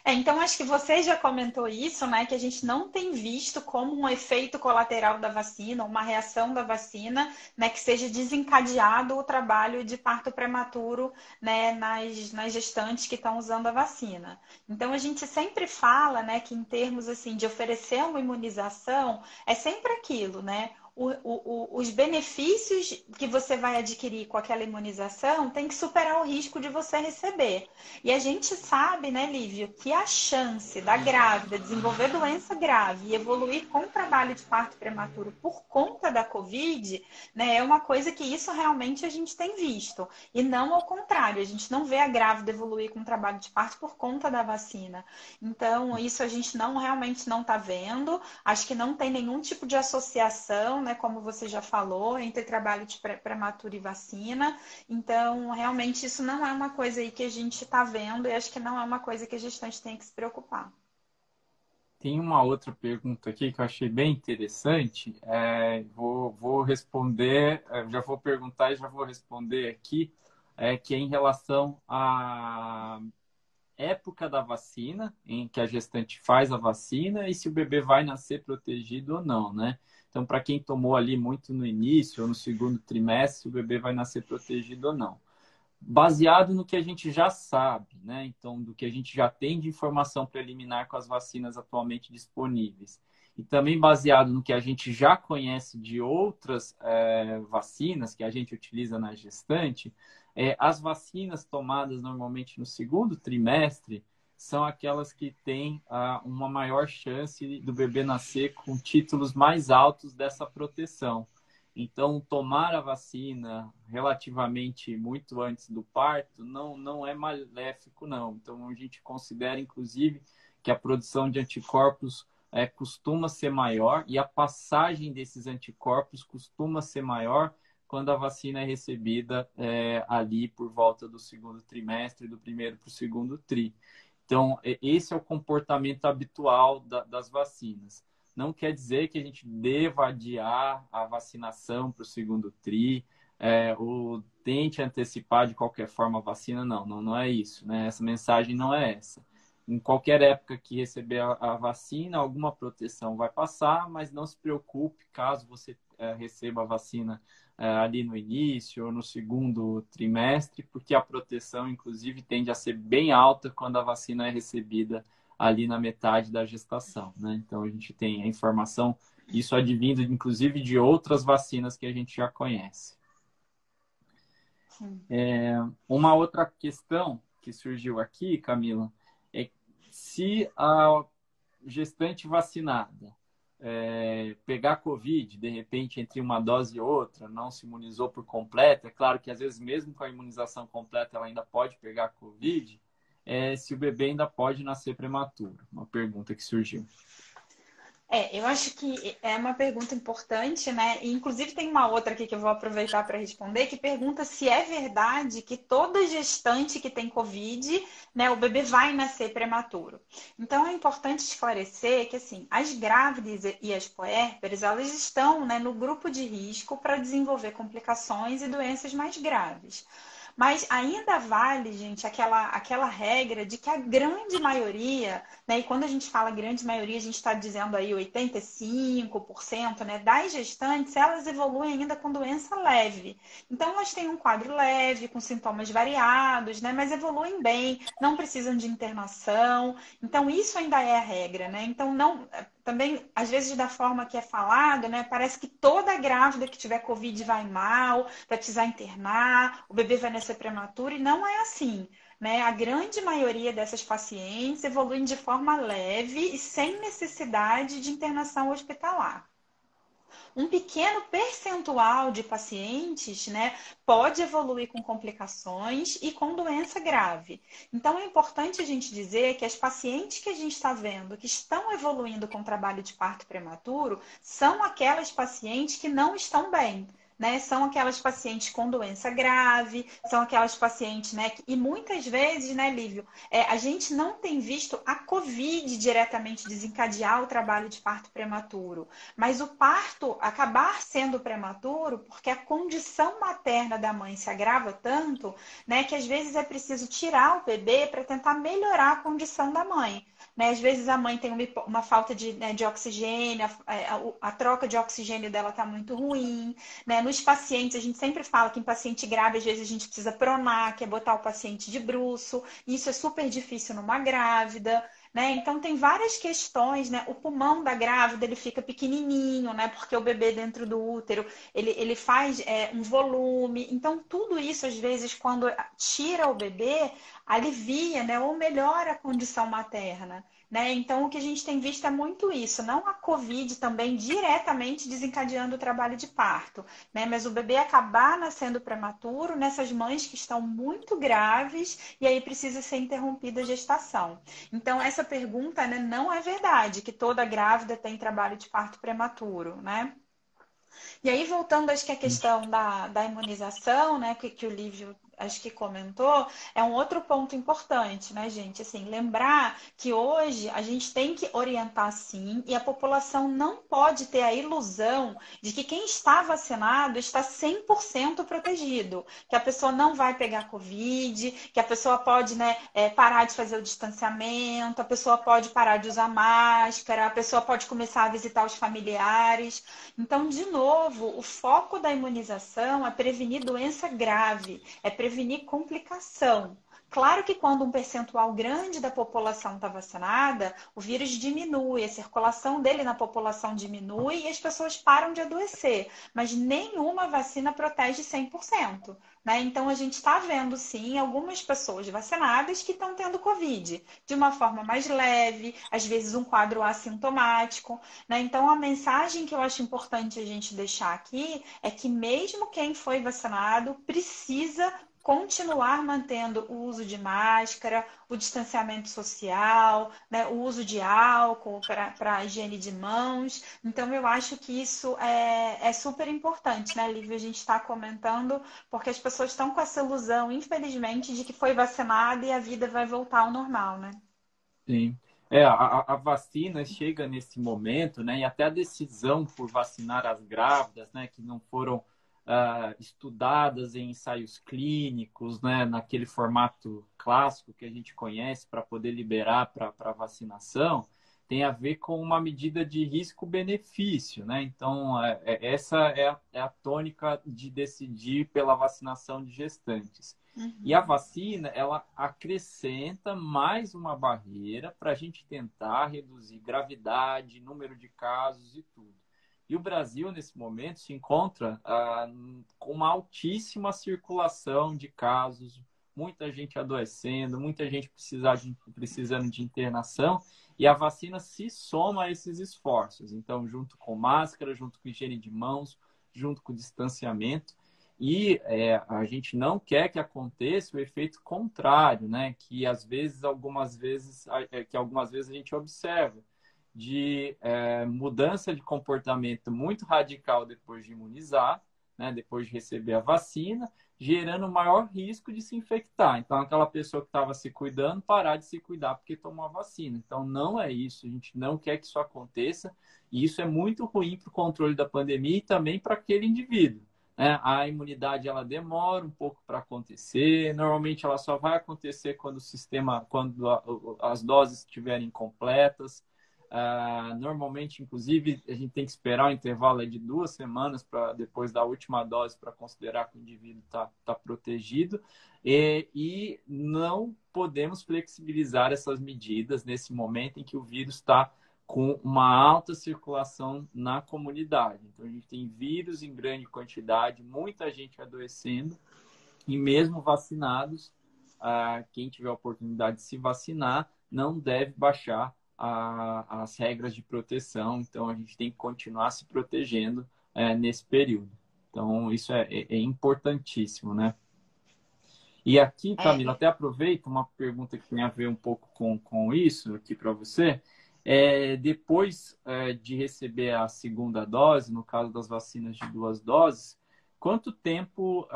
Então, acho que você já comentou isso, né? Que a gente não tem visto como um efeito colateral da vacina, uma reação da vacina, né? Que seja desencadeado o trabalho de parto prematuro, né? Nas gestantes que estão usando a vacina. Então, a gente sempre fala, né? Que em termos, assim, de oferecer uma imunização, é sempre aquilo, né? os benefícios que você vai adquirir com aquela imunização tem que superar o risco de você receber. E a gente sabe, né, Lívio, que a chance da grávida desenvolver doença grave e evoluir com trabalho de parto prematuro por conta da Covid, né, é uma coisa que isso realmente a gente tem visto. E não ao contrário, a gente não vê a grávida evoluir com trabalho de parto por conta da vacina. Então, isso a gente realmente não está vendo. Acho que não tem nenhum tipo de associação, né, como você já falou, entre trabalho de prematuro e vacina. Então, realmente, isso não é uma coisa aí que a gente está vendo e acho que não é uma coisa que a gestante tem que se preocupar. Tem uma outra pergunta aqui que eu achei bem interessante. Vou responder, já vou perguntar e já vou responder aqui, que é em relação à época da vacina, em que a gestante faz a vacina e se o bebê vai nascer protegido ou não, né? Então, para quem tomou ali muito no início ou no segundo trimestre, se o bebê vai nascer protegido ou não. Baseado no que a gente já sabe, né? Então, do que a gente já tem de informação preliminar com as vacinas atualmente disponíveis. E também baseado no que a gente já conhece de outras vacinas que a gente utiliza na gestante, as vacinas tomadas normalmente no segundo trimestre são aquelas que têm uma maior chance do bebê nascer com títulos mais altos dessa proteção. Então, tomar a vacina relativamente muito antes do parto não é maléfico, não. Então, a gente considera, inclusive, que a produção de anticorpos costuma ser maior e a passagem desses anticorpos costuma ser maior quando a vacina é recebida ali por volta do segundo trimestre, do primeiro para o segundo tri. Então, esse é o comportamento habitual das vacinas. Não quer dizer que a gente deva adiar a vacinação para o segundo tri, ou tente antecipar de qualquer forma a vacina, não é isso, né? Essa mensagem não é essa. Em qualquer época que receber a vacina, alguma proteção vai passar, mas não se preocupe caso você receba a vacina ali no início ou no segundo trimestre, porque a proteção, inclusive, tende a ser bem alta quando a vacina é recebida ali na metade da gestação, né? Então, a gente tem a informação, isso advindo, inclusive, de outras vacinas que a gente já conhece. Uma outra questão que surgiu aqui, Camila, é se a gestante vacinada pegar Covid, de repente, entre uma dose e outra, não se imunizou por completo, é claro que às vezes mesmo com a imunização completa ela ainda pode pegar Covid, se o bebê ainda pode nascer prematuro. Uma pergunta que surgiu. Eu acho que é uma pergunta importante, né? E, inclusive, tem uma outra aqui que eu vou aproveitar para responder, que pergunta se é verdade que toda gestante que tem Covid, né, o bebê vai nascer prematuro. Então, é importante esclarecer que, assim, as grávidas e as puérperas, elas estão, né, no grupo de risco para desenvolver complicações e doenças mais graves. Mas ainda vale, gente, aquela regra de que a grande maioria, né? E quando a gente fala grande maioria, a gente está dizendo aí 85%, né, das gestantes, elas evoluem ainda com doença leve. Então, elas têm um quadro leve, com sintomas variados, né, mas evoluem bem, não precisam de internação. Então, isso ainda é a regra, né? Então, não, também, às vezes, da forma que é falado, né, parece que toda grávida que tiver Covid vai mal, vai precisar internar, o bebê vai nascer prematuro, e não é assim, né? A grande maioria dessas pacientes evoluem de forma leve e sem necessidade de internação hospitalar. Um pequeno percentual de pacientes, né, pode evoluir com complicações e com doença grave. Então, é importante a gente dizer que as pacientes que a gente está vendo que estão evoluindo com trabalho de parto prematuro são aquelas pacientes que não estão bem. Né? São aquelas pacientes com doença grave, são aquelas pacientes, né? E muitas vezes, né, Lívio, a gente não tem visto a Covid diretamente desencadear o trabalho de parto prematuro, mas o parto acabar sendo prematuro porque a condição materna da mãe se agrava tanto, né, que às vezes é preciso tirar o bebê para tentar melhorar a condição da mãe. Né? Às vezes a mãe tem uma falta de oxigênio, a troca de oxigênio dela está muito ruim. Né? Nos pacientes, a gente sempre fala que em paciente grave, às vezes a gente precisa pronar, que é botar o paciente de bruço. Isso é super difícil numa grávida. né? Então tem várias questões, né? O pulmão da grávida ele fica pequenininho, né? Porque o bebê dentro do útero ele faz um volume. Então tudo isso às vezes quando tira o bebê alivia, né? Ou melhora a condição materna. Né? Então, o que a gente tem visto é muito isso, não a Covid também diretamente desencadeando o trabalho de parto, né? Mas o bebê acabar nascendo prematuro nessas mães que estão muito graves e aí precisa ser interrompida a gestação. Então, essa pergunta, né, não é verdade que toda grávida tem trabalho de parto prematuro, né? E aí, voltando, acho que a questão da imunização, né, que o Lívio acho que comentou, é um outro ponto importante, né, gente? Assim, lembrar que hoje a gente tem que orientar sim, e a população não pode ter a ilusão de que quem está vacinado está 100% protegido, que a pessoa não vai pegar Covid, que a pessoa pode, né, parar de fazer o distanciamento, a pessoa pode parar de usar máscara, a pessoa pode começar a visitar os familiares. Então, de novo, o foco da imunização é prevenir doença grave, é prevenir complicação. Claro que quando um percentual grande da população está vacinada, o vírus diminui, a circulação dele na população diminui e as pessoas param de adoecer. Mas nenhuma vacina protege 100%. Né? Então, a gente está vendo, sim, algumas pessoas vacinadas que estão tendo Covid, de uma forma mais leve, às vezes um quadro assintomático. Né? Então, a mensagem que eu acho importante a gente deixar aqui é que mesmo quem foi vacinado precisa continuar mantendo o uso de máscara, o distanciamento social, né, o uso de álcool para a higiene de mãos. Então, eu acho que isso é super importante, né, Lívia? A gente está comentando porque as pessoas estão com essa ilusão, infelizmente, de que foi vacinada e a vida vai voltar ao normal, né? Sim. A vacina chega nesse momento, né? E até a decisão por vacinar as grávidas, né? Que não foram estudadas em ensaios clínicos, né? Naquele formato clássico que a gente conhece para poder liberar para vacinação, tem a ver com uma medida de risco-benefício, né? Então, essa é a tônica de decidir pela vacinação de gestantes. E a Uhum. vacina, ela acrescenta mais uma barreira para a gente tentar reduzir gravidade, número de casos e tudo. E o Brasil, nesse momento, se encontra com uma altíssima circulação de casos, muita gente adoecendo, muita gente precisando de internação, e a vacina se soma a esses esforços. Então, junto com máscara, junto com higiene de mãos, junto com distanciamento. E a gente não quer que aconteça o efeito contrário, né? Que algumas vezes a gente observa de mudança de comportamento muito radical depois de imunizar, né? Depois de receber a vacina, gerando maior risco de se infectar. Então, aquela pessoa que estava se cuidando, parar de se cuidar porque tomou a vacina. Então, não é isso. A gente não quer que isso aconteça. E isso é muito ruim para o controle da pandemia e também para aquele indivíduo, né? A imunidade ela demora um pouco para acontecer. Normalmente ela só vai acontecer quando as doses estiverem completas. Normalmente, inclusive, a gente tem que esperar um intervalo de 2 semanas para depois da última dose para considerar que o indivíduo está protegido. E não podemos flexibilizar essas medidas nesse momento em que o vírus está com uma alta circulação na comunidade. Então, a gente tem vírus em grande quantidade, muita gente adoecendo, e mesmo vacinados, quem tiver a oportunidade de se vacinar não deve baixar as regras de proteção. Então, a gente tem que continuar se protegendo nesse período. Então, isso é importantíssimo, né? E aqui, Camila, É, até aproveito uma pergunta que tem a ver um pouco com isso aqui para você. Depois de receber a segunda dose, no caso das vacinas de 2 doses, quanto tempo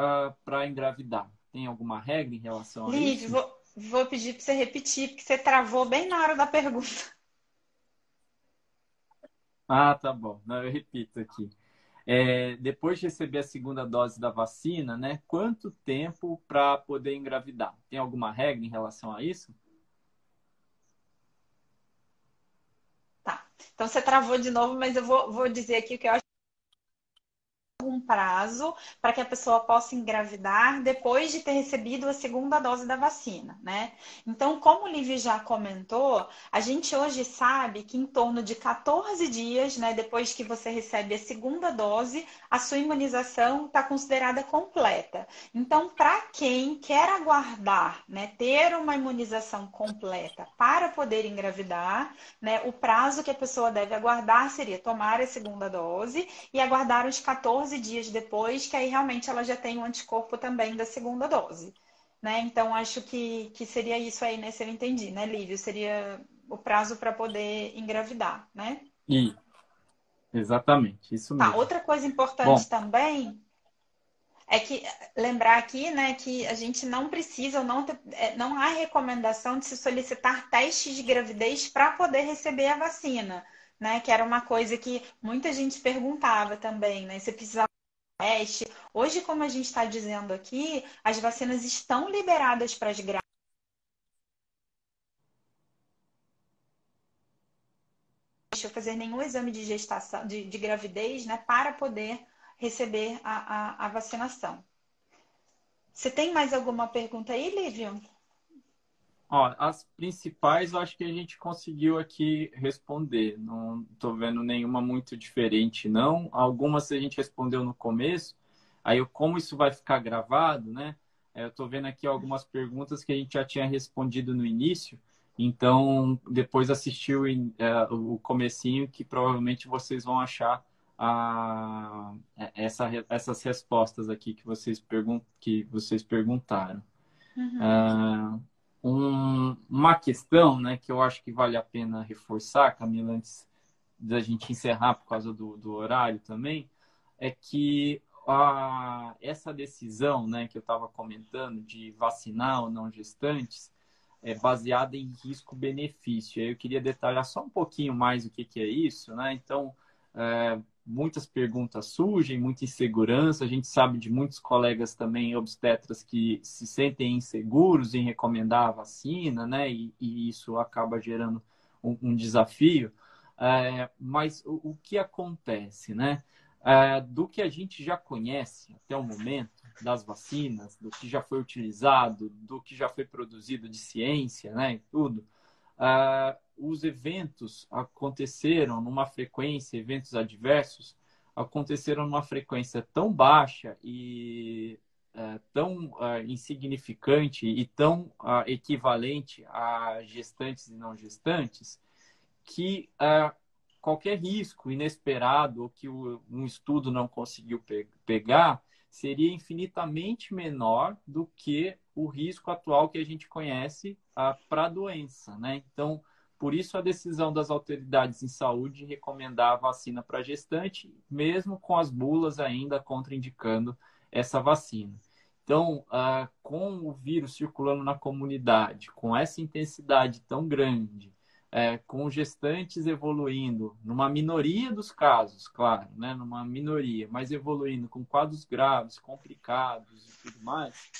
para engravidar? Tem alguma regra em relação a Lívia, isso? vou pedir para você repetir, porque você travou bem na hora da pergunta. Ah, tá bom. Não, eu repito aqui. Depois de receber a segunda dose da vacina, né? Quanto tempo para poder engravidar? Tem alguma regra em relação a isso? Tá. Então você travou de novo, mas eu vou dizer aqui o que eu acho prazo para que a pessoa possa engravidar depois de ter recebido a segunda dose da vacina, né? Então, como o Lívia já comentou, a gente hoje sabe que em torno de 14 dias, né, depois que você recebe a segunda dose, a sua imunização está considerada completa. Então, para quem quer aguardar, né, ter uma imunização completa para poder engravidar, né, o prazo que a pessoa deve aguardar seria tomar a segunda dose e aguardar os 14 dias depois, que aí realmente ela já tem o anticorpo também da segunda dose. Né? Então, acho que seria isso aí, né? Se eu entendi, né, Lívio? Seria o prazo para poder engravidar, né? E, exatamente, isso Tá, mesmo. outra coisa Bom, importante também é que lembrar aqui, né, que a gente não precisa, não há recomendação de se solicitar testes de gravidez para poder receber a vacina, né? Que era uma coisa que muita gente perguntava também, né? Se precisava de teste. Hoje, como a gente está dizendo aqui, as vacinas estão liberadas para as grávidas. Deixa eu fazer nenhum exame de gestação, de gravidez, né, para poder receber a vacinação. Você tem mais alguma pergunta aí, Lívio? ó, as principais eu acho que a gente conseguiu aqui responder. Não estou vendo nenhuma muito diferente, não. Algumas a gente respondeu no começo. Aí, como isso vai ficar gravado, né? Eu estou vendo aqui algumas perguntas que a gente já tinha respondido no início. Então, depois assistiu o comecinho, que provavelmente vocês vão achar essas respostas aqui que vocês perguntaram. Uhum. Ah, uma questão, né, que eu acho que vale a pena reforçar, Camila, antes da gente encerrar por causa do horário também, é que essa decisão, né, que eu estava comentando de vacinar ou não gestantes é baseada em risco-benefício. Eu queria detalhar só um pouquinho mais o que é isso, né? Então, muitas perguntas surgem, muita insegurança. A gente sabe de muitos colegas também obstetras que se sentem inseguros em recomendar a vacina, né? E isso acaba gerando um desafio. Mas o que acontece, né? Do que a gente já conhece até o momento, das vacinas, do que já foi utilizado, do que já foi produzido de ciência, né? E tudo, os eventos aconteceram numa frequência, eventos adversos aconteceram numa frequência tão baixa e tão insignificante e tão equivalente a gestantes e não gestantes, que qualquer risco inesperado ou que um estudo não conseguiu pegar seria infinitamente menor do que o risco atual que a gente conhece para a doença, né? Então, por isso a decisão das autoridades em saúde de recomendar a vacina para gestante, mesmo com as bulas ainda contraindicando essa vacina. Então, com o vírus circulando na comunidade, com essa intensidade tão grande, com gestantes evoluindo, numa minoria dos casos, claro, né, numa minoria, mas evoluindo com quadros graves, complicados e tudo mais,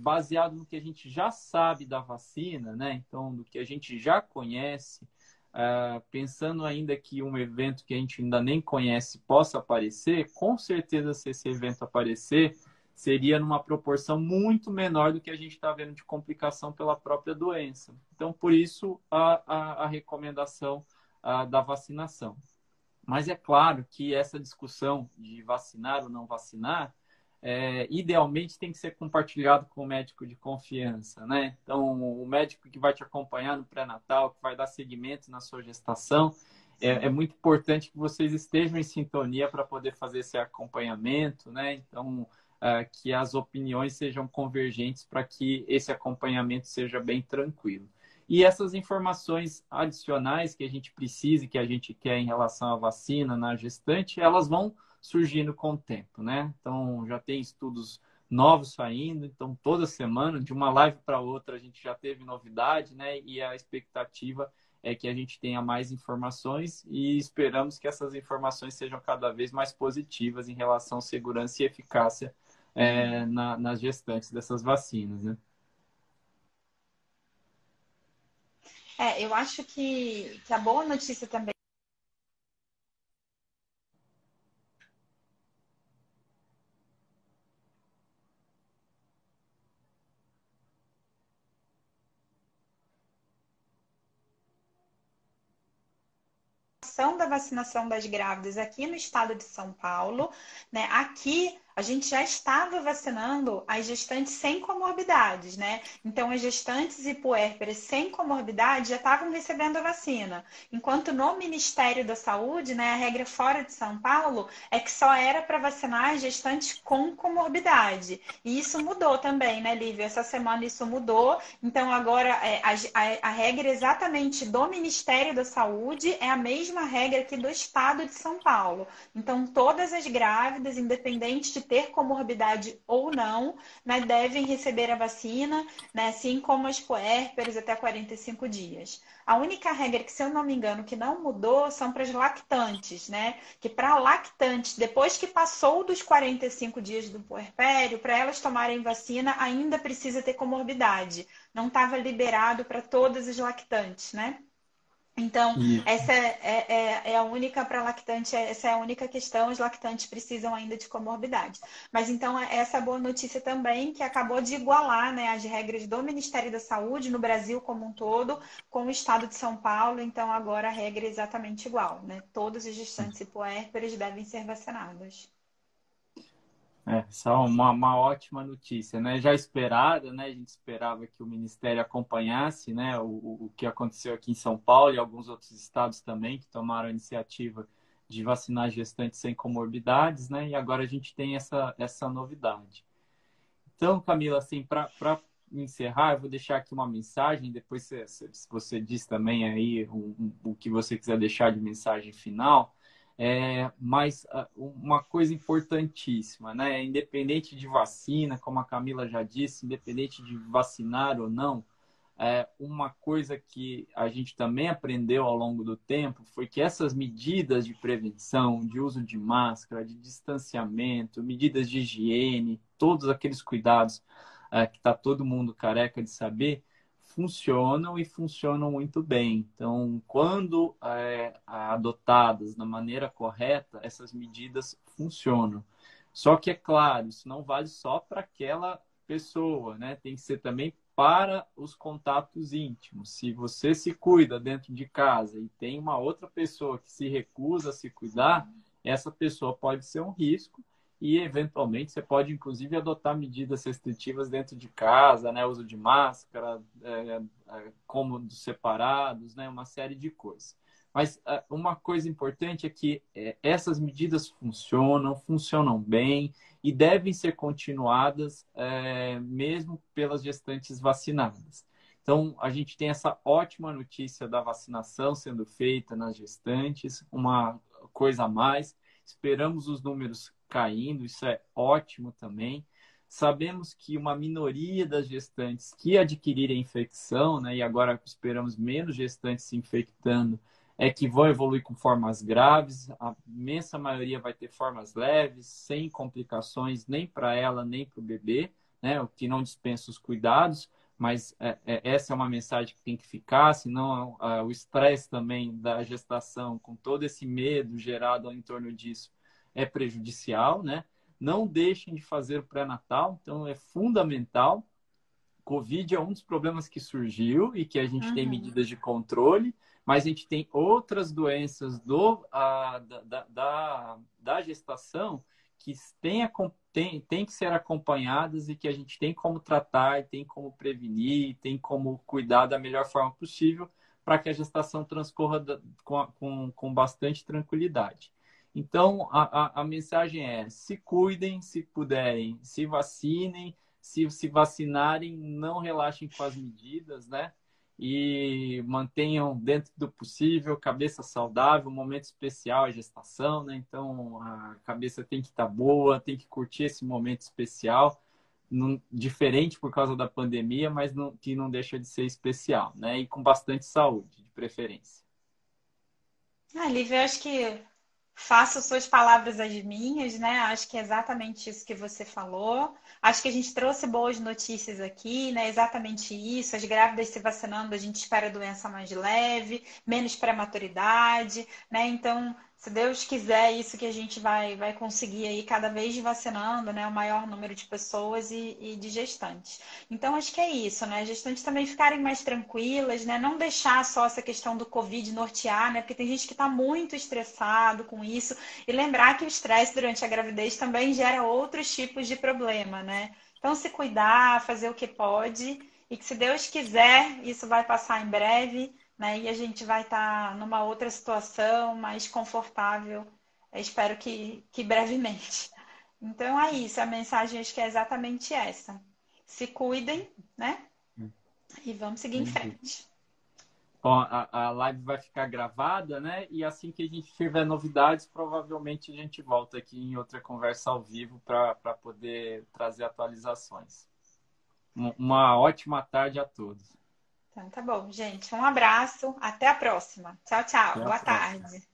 baseado no que a gente já sabe da vacina, né, então, do que a gente já conhece, pensando ainda que um evento que a gente ainda nem conhece possa aparecer, com certeza se esse evento aparecer, seria numa proporção muito menor do que a gente está vendo de complicação pela própria doença. Então, por isso, a recomendação da vacinação. Mas é claro que essa discussão de vacinar ou não vacinar, idealmente tem que ser compartilhado com o médico de confiança, né? Então, o médico que vai te acompanhar no pré-natal, que vai dar seguimento na sua gestação, é muito importante que vocês estejam em sintonia para poder fazer esse acompanhamento, né? Então, que as opiniões sejam convergentes para que esse acompanhamento seja bem tranquilo. E essas informações adicionais que a gente precisa e que a gente quer em relação à vacina na gestante, elas vão surgindo com o tempo, né? Então, já tem estudos novos saindo, então toda semana, de uma live para outra, a gente já teve novidade, né? E a expectativa é que a gente tenha mais informações e esperamos que essas informações sejam cada vez mais positivas em relação à segurança e eficácia nas gestantes dessas vacinas, né? Eu acho que a boa notícia também ampliação da vacinação das grávidas aqui no estado de São Paulo, né? Aqui a gente já estava vacinando as gestantes sem comorbidades, né? Então, as gestantes e puérperas sem comorbidade já estavam recebendo a vacina. Enquanto no Ministério da Saúde, né, a regra fora de São Paulo é que só era para vacinar as gestantes com comorbidade. E isso mudou também, né, Lívia? Essa semana isso mudou. Então, agora a regra exatamente do Ministério da Saúde é a mesma regra que do Estado de São Paulo. Então, todas as grávidas, independente de ter comorbidade ou não, né, devem receber a vacina, né, assim como as puérperas até 45 dias. A única regra que, se eu não me engano, que não mudou são para as lactantes, né? Que para lactantes, depois que passou dos 45 dias do puerpério, para elas tomarem vacina, ainda precisa ter comorbidade. Não estava liberado para todas as lactantes, né? Então, E essa é a única para lactante, essa é a única questão, os lactantes precisam ainda de comorbidade. Mas então, essa é a boa notícia também, que acabou de igualar, né, as regras do Ministério da Saúde no Brasil como um todo, com o estado de São Paulo, então agora a regra é exatamente igual, né? Todos os gestantes e puérperas devem ser vacinados. essa é uma ótima notícia, né? Já esperada, né? A gente esperava que o Ministério acompanhasse, né? O que aconteceu aqui em São Paulo e alguns outros estados também que tomaram a iniciativa de vacinar gestantes sem comorbidades, né? E agora a gente tem essa novidade. Então, Camila, assim, para encerrar, eu vou deixar aqui uma mensagem, depois você diz também aí o que você quiser deixar de mensagem final. Mas uma coisa importantíssima, né? Independente de vacina, como a Camila já disse, independente de vacinar ou não, uma coisa que a gente também aprendeu ao longo do tempo foi que essas medidas de prevenção, de uso de máscara, de distanciamento, medidas de higiene, todos aqueles cuidados que está todo mundo careca de saber, funcionam e funcionam muito bem. Então, quando adotadas da maneira correta, essas medidas funcionam. Só que, é claro, isso não vale só para aquela pessoa, né? Tem que ser também para os contatos íntimos. Se você se cuida dentro de casa e tem uma outra pessoa que se recusa a se cuidar, essa pessoa pode ser um risco e, eventualmente, você pode, inclusive, adotar medidas restritivas dentro de casa, né? Uso de máscara, cômodos separados, né? Uma série de coisas. Mas uma coisa importante é que essas medidas funcionam bem e devem ser continuadas mesmo pelas gestantes vacinadas. Então, a gente tem essa ótima notícia da vacinação sendo feita nas gestantes, uma coisa a mais. Esperamos os números caindo, isso é ótimo também. Sabemos que uma minoria das gestantes que adquirirem a infecção, né, e agora esperamos menos gestantes se infectando, que vão evoluir com formas graves, a imensa maioria vai ter formas leves, sem complicações nem para ela, nem para o bebê, né? O que não dispensa os cuidados, mas essa é uma mensagem que tem que ficar, senão o estresse também da gestação, com todo esse medo gerado em torno disso, é prejudicial, né? Não deixem de fazer o pré-natal, então é fundamental. Covid é um dos problemas que surgiu e que a gente tem Uhum. medidas de controle, mas a gente tem outras doenças da gestação que tem que ser acompanhadas e que a gente tem como tratar, tem como prevenir, tem como cuidar da melhor forma possível para que a gestação transcorra com bastante tranquilidade. Então, a mensagem é: se cuidem, se puderem, se vacinem, se vacinarem, não relaxem com as medidas, né? E mantenham dentro do possível, cabeça saudável, um momento especial, a gestação, né? Então, a cabeça tem que estar boa, tem que curtir esse momento especial, diferente por causa da pandemia, mas que não deixa de ser especial, né? E com bastante saúde, de preferência. Lívia, eu acho que faço suas palavras as minhas, né? Acho que é exatamente isso que você falou. Acho que a gente trouxe boas notícias aqui, né? Exatamente isso. As grávidas se vacinando, a gente espera a doença mais leve, menos prematuridade, né? Então, Se Deus quiser, é isso que a gente vai conseguir aí cada vez vacinando, né, o maior número de pessoas e de gestantes. Então, acho que é isso, né? As gestantes também ficarem mais tranquilas, né? Não deixar só essa questão do Covid nortear, né? Porque tem gente que está muito estressado com isso. E lembrar que o estresse durante a gravidez também gera outros tipos de problema, né? Então, se cuidar, fazer o que pode, e que se Deus quiser, isso vai passar em breve, né? E a gente vai estar numa outra situação mais confortável, eu espero que brevemente. Então é isso, a mensagem acho que é exatamente essa. Se cuidem, né? E vamos seguir em frente. Bom, a live vai ficar gravada, né? E assim que a gente tiver novidades, provavelmente a gente volta aqui em outra conversa ao vivo para poder trazer atualizações. Uma ótima tarde a todos. Então tá bom, gente. Um abraço, até a próxima. Tchau, tchau. Até a Boa próxima. tarde.